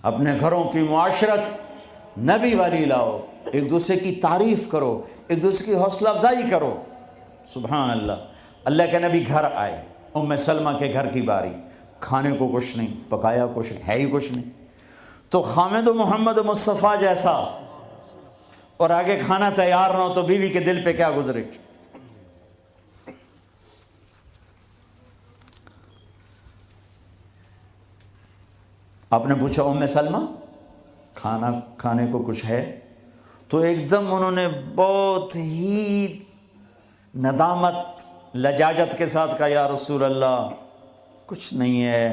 اپنے گھروں کی معاشرت نبی والی لاؤ، ایک دوسرے کی تعریف کرو، ایک دوسرے کی حوصلہ افزائی کرو۔ سبحان اللہ۔ اللہ کے نبی گھر آئے، ام سلمہ کے گھر کی باری، کھانے کو کچھ نہیں، پکایا کچھ ہے ہی کچھ نہیں، تو خامد و محمد مصطفیٰ جیسا اور آگے کھانا تیار نہ ہو تو بیوی کے دل پہ کیا گزرے؟ آپ نے پوچھا ام سلمہ کھانا کھانے کو کچھ ہے؟ تو ایک دم انہوں نے بہت ہی ندامت لجاجت کے ساتھ کہا، یا رسول اللہ کچھ نہیں ہے،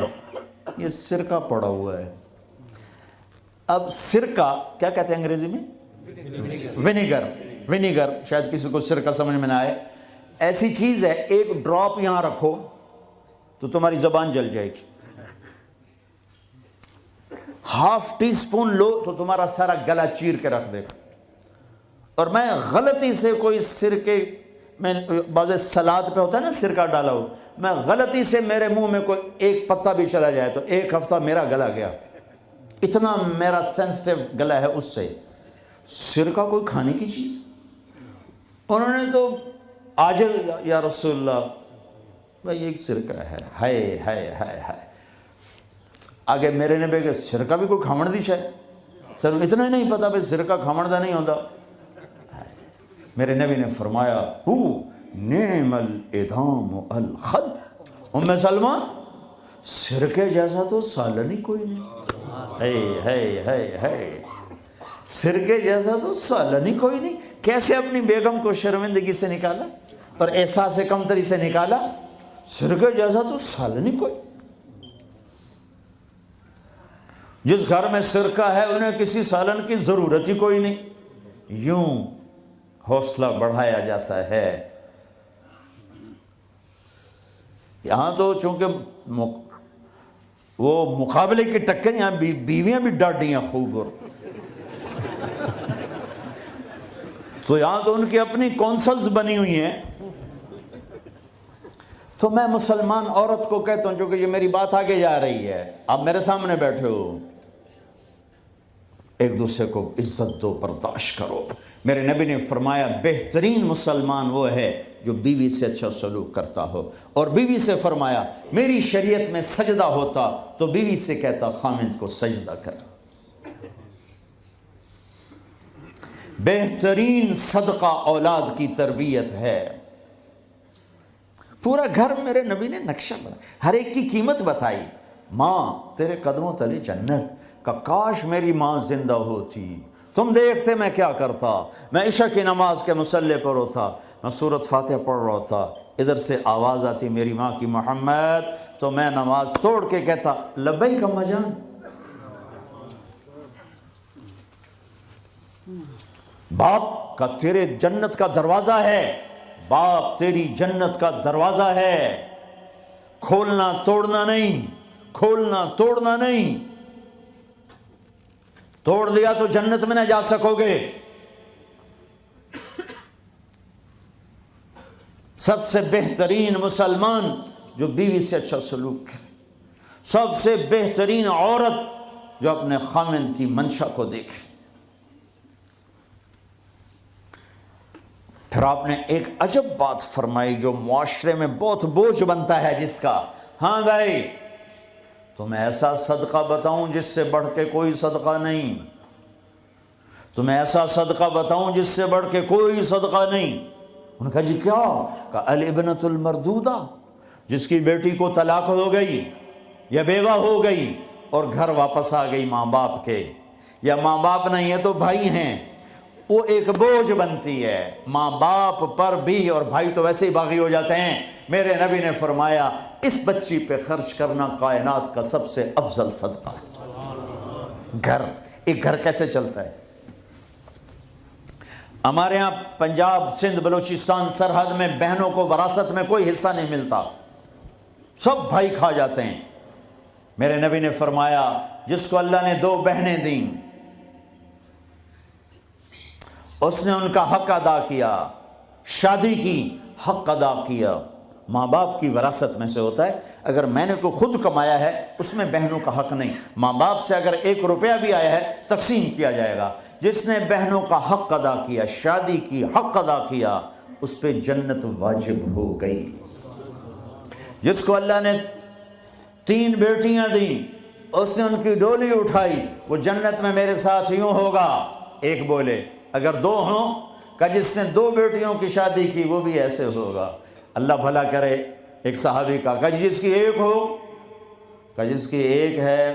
یہ سرکہ پڑا ہوا ہے۔ اب سرکہ کیا کہتے ہیں انگریزی میں؟ ونیگر، شاید کسی کو سرکہ سمجھ میں نہ آئے۔ ایسی چیز ہے، ایک ڈراپ یہاں رکھو تو تمہاری زبان جل جائے گی، ہاف ٹی سپون لو تو تمہارا سارا گلا چیر کے رکھ دے گا۔ اور میں غلطی سے کوئی سرکے میں بعض سلاد پہ ہوتا ہے نا سرکہ ڈالا ہو، میں غلطی سے میرے منہ میں کوئی ایک پتا بھی چلا جائے تو ایک ہفتہ میرا گلا گیا، اتنا میرا سینسٹیو گلا ہے اس سے۔ سرکہ کوئی کھانے کی چیز؟ انہوں نے تو عاجز، یا رسول اللہ بھائی ایک سرکہ ہے، ہائے ہائے ہائے ہائے۔ آگے میرے نبی کہ سرکہ بھی کوئی کھامڑ دی شاید، تینوں اتنا ہی نہیں پتا بھائی سرکہ کھامڑدہ نہیں ہوتا۔ میرے نبی نے فرمایا ہو نعم الادام الخل، ام سلمہ سرکے جیسا تو سالن ہی کوئی نہیں، ہے سرکے جیسا تو سالن ہی کوئی نہیں۔ کیسے اپنی بیگم کو شرمندگی سے نکالا اور احساس کمتری سے نکالا، سرکے جیسا تو سالن ہی کوئی۔ جس گھر میں سرکہ ہے انہیں کسی سالن کی ضرورت ہی کوئی نہیں۔ یوں حوصلہ بڑھایا جاتا ہے۔ یہاں تو چونکہ وہ مقابلے کی ٹکر، یہاں بیویاں بھی ڈاڈی ہیں خوب، اور تو یہاں تو ان کی اپنی کونسلز بنی ہوئی ہیں۔ تو میں مسلمان عورت کو کہتا ہوں، چونکہ یہ میری بات آگے جا رہی ہے، آپ میرے سامنے بیٹھے ہو، ایک دوسرے کو عزت دو، برداشت کرو۔ میرے نبی نے فرمایا بہترین مسلمان وہ ہے جو بیوی سے اچھا سلوک کرتا ہو، اور بیوی سے فرمایا میری شریعت میں سجدہ ہوتا تو بیوی سے کہتا خامند کو سجدہ کر۔ بہترین صدقہ اولاد کی تربیت ہے۔ پورا گھر میرے نبی نے نقشہ بنایا، ہر ایک کی قیمت بتائی۔ ماں تیرے قدموں تلے جنت، کہ کاش میری ماں زندہ ہوتی، تم دیکھتے میں کیا کرتا، میں عشاء کی نماز کے مصلی پر ہوتا، میں سورۃ فاتحہ پڑھ رہا ہوتا، ادھر سے آواز آتی میری ماں کی محمد، تو میں نماز توڑ کے کہتا لبیک اماں جان۔ باپ کا تیرے جنت کا دروازہ ہے، باپ تیری جنت کا دروازہ ہے، کھولنا توڑنا نہیں، کھولنا توڑنا نہیں۔ توڑ دیا تو جنت میں نہ جا سکو گے۔ سب سے بہترین مسلمان جو بیوی سے اچھا سلوک کرے، سب سے بہترین عورت جو اپنے خامند کی منشا کو دیکھے۔ پھر آپ نے ایک عجب بات فرمائی جو معاشرے میں بہت بوجھ بنتا ہے جس کا، ہاں بھائی تمہیں ایسا صدقہ بتاؤں جس سے بڑھ کے کوئی صدقہ نہیں، تمہیں ایسا صدقہ بتاؤں جس سے بڑھ کے کوئی صدقہ نہیں۔ انہوں نے کہا جی کیا؟ کہا الابنۃ المردودہ، جس کی بیٹی کو طلاق ہو گئی یا بیوہ ہو گئی اور گھر واپس آ گئی ماں باپ کے، یا ماں باپ نہیں ہے تو بھائی ہیں، وہ ایک بوجھ بنتی ہے ماں باپ پر بھی، اور بھائی تو ویسے ہی باغی ہو جاتے ہیں۔ میرے نبی نے فرمایا اس بچی پہ خرچ کرنا کائنات کا سب سے افضل صدقہ ہے۔ گھر، ایک گھر کیسے چلتا ہے؟ ہمارے ہاں پنجاب سندھ بلوچستان سرحد میں بہنوں کو وراثت میں کوئی حصہ نہیں ملتا، سب بھائی کھا جاتے ہیں۔ میرے نبی نے فرمایا جس کو اللہ نے 2 بہنیں دیں اس نے ان کا حق ادا کیا، شادی کی، حق ادا کیا، ماں باپ کی وراثت میں سے ہوتا ہے. اگر میں نے کوئی خود کمایا ہے اس میں بہنوں کا حق نہیں. ماں باپ سے اگر 1 روپیہ بھی آیا ہے تقسیم کیا جائے گا. جس نے بہنوں کا حق ادا کیا, شادی کی, حق ادا کیا, اس پہ جنت واجب ہو گئی. جس کو اللہ نے 3 بیٹیاں دیں, اس نے ان کی ڈولی اٹھائی, وہ جنت میں میرے ساتھ یوں ہوگا. ایک بولے, اگر 2 ہوں, کہ جس نے 2 بیٹیوں کی شادی کی وہ بھی ایسے ہوگا. اللہ بھلا کرے. ایک صحابی کا, کہ جس کی 1 ہو, کہ جس کی 1 ہے,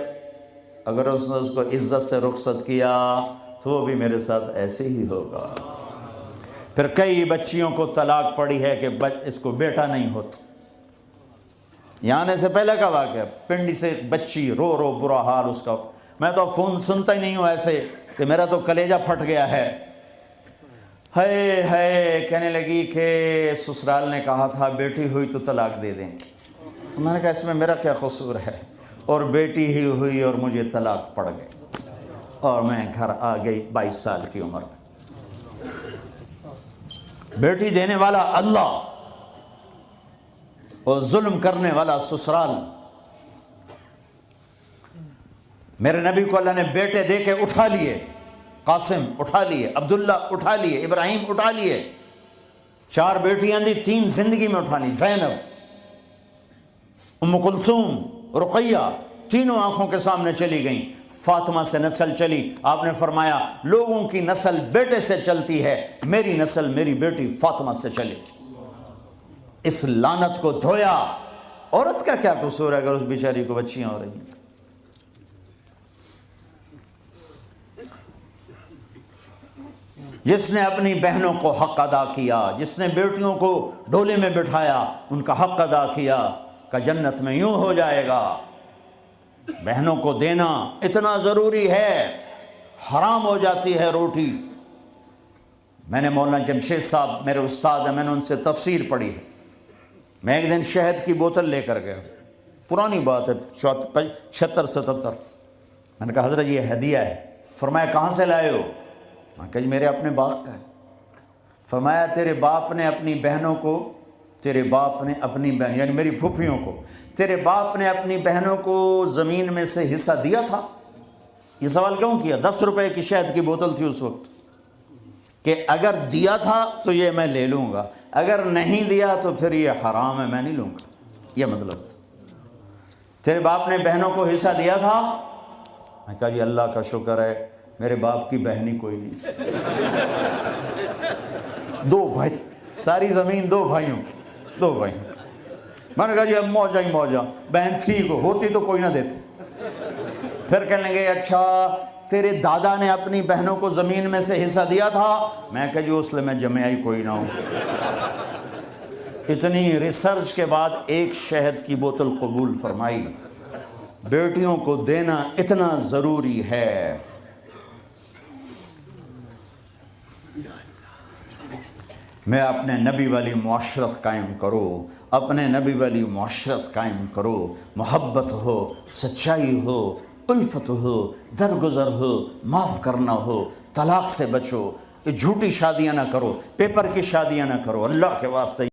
اگر اس نے اس کو عزت سے رخصت کیا تو وہ بھی میرے ساتھ ایسے ہی ہوگا. پھر کئی بچیوں کو طلاق پڑی ہے کہ اس کو بیٹا نہیں ہوتا. یہاں آنے سے پہلے کا واقعہ, پنڈی سے بچی رو رو برا حال اس کا. میں تو فون سنتا ہی نہیں ہوں ایسے کہ میرا تو کلیجہ پھٹ گیا ہے. ہے کہنے لگی کہ سسرال نے کہا تھا بیٹی ہوئی تو طلاق دے دیں. میں نے کہا اس میں میرا کیا قصور ہے, اور بیٹی ہی ہوئی اور مجھے طلاق پڑ گئی, اور میں گھر آ گئی 22 سال کی عمر میں. بیٹی دینے والا اللہ اور ظلم کرنے والا سسرال. میرے نبی کو اللہ نے بیٹے دے کے اٹھا لیے. قاسم اٹھا لیے, عبداللہ اٹھا لیے, ابراہیم اٹھا لیے. 4 بیٹیاں دی, 3 زندگی میں اٹھا لی. زینب, ام کلثوم, رقیہ, تینوں آنکھوں کے سامنے چلی گئیں. فاطمہ سے نسل چلی. آپ نے فرمایا لوگوں کی نسل بیٹے سے چلتی ہے, میری نسل میری بیٹی فاطمہ سے چلی. اس لعنت کو دھویا. عورت کا کیا قصور ہے اگر اس بیچاری کو بچیاں ہو رہی ہیں؟ جس نے اپنی بہنوں کو حق ادا کیا, جس نے بیٹیوں کو ڈولے میں بٹھایا, ان کا حق ادا کیا, کہ جنت میں یوں ہو جائے گا. بہنوں کو دینا اتنا ضروری ہے, حرام ہو جاتی ہے روٹی. میں نے مولانا جمشید صاحب میرے استاد ہیں, میں نے ان سے تفسیر پڑھی ہے. میں ایک دن شہد کی بوتل لے کر گیا, پرانی بات ہے 76-77. میں نے کہا حضرت یہ ہدیہ ہے. فرمایا کہاں سے لائے ہو؟ میں کہا میرے اپنے باپ کا ہے. فرمایا تیرے باپ نے اپنی بہنوں کو, تیرے باپ نے اپنی بہن یعنی میری پھوپھیوں کو, تیرے باپ نے اپنی بہنوں کو زمین میں سے حصہ دیا تھا؟ یہ سوال کیوں کیا؟ 10 روپے کی شہد کی بوتل تھی اس وقت, کہ اگر دیا تھا تو یہ میں لے لوں گا, اگر نہیں دیا تو پھر یہ حرام ہے, میں نہیں لوں گا. یہ مطلب تھا. تیرے باپ نے بہنوں کو حصہ دیا تھا؟ میں کہا جی اللہ کا شکر ہے میرے باپ کی بہن ہی کوئی نہیں. 2 بھائی, ساری زمین 2 بھائیوں کی, 2 بھائی. میں نے کہا جی اب موجہ ہی موجہ, بہن تھی کو ہوتی تو کوئی نہ دیتے. پھر کہنے لگے اچھا تیرے دادا نے اپنی بہنوں کو زمین میں سے حصہ دیا تھا؟ میں کہا جی اس لیے میں جمعہ ہی کوئی نہ ہوں. اتنی ریسرچ کے بعد ایک شہد کی بوتل قبول فرمائی. بیٹیوں کو دینا اتنا ضروری ہے. میں اپنے نبی والی معاشرت قائم کرو, اپنے نبی والی معاشرت قائم کرو. محبت ہو, سچائی ہو, الفت ہو, درگزر ہو, معاف کرنا ہو, طلاق سے بچو. یہ جھوٹی شادیاں نہ کرو, پیپر کی شادیاں نہ کرو. اللہ کے واسطے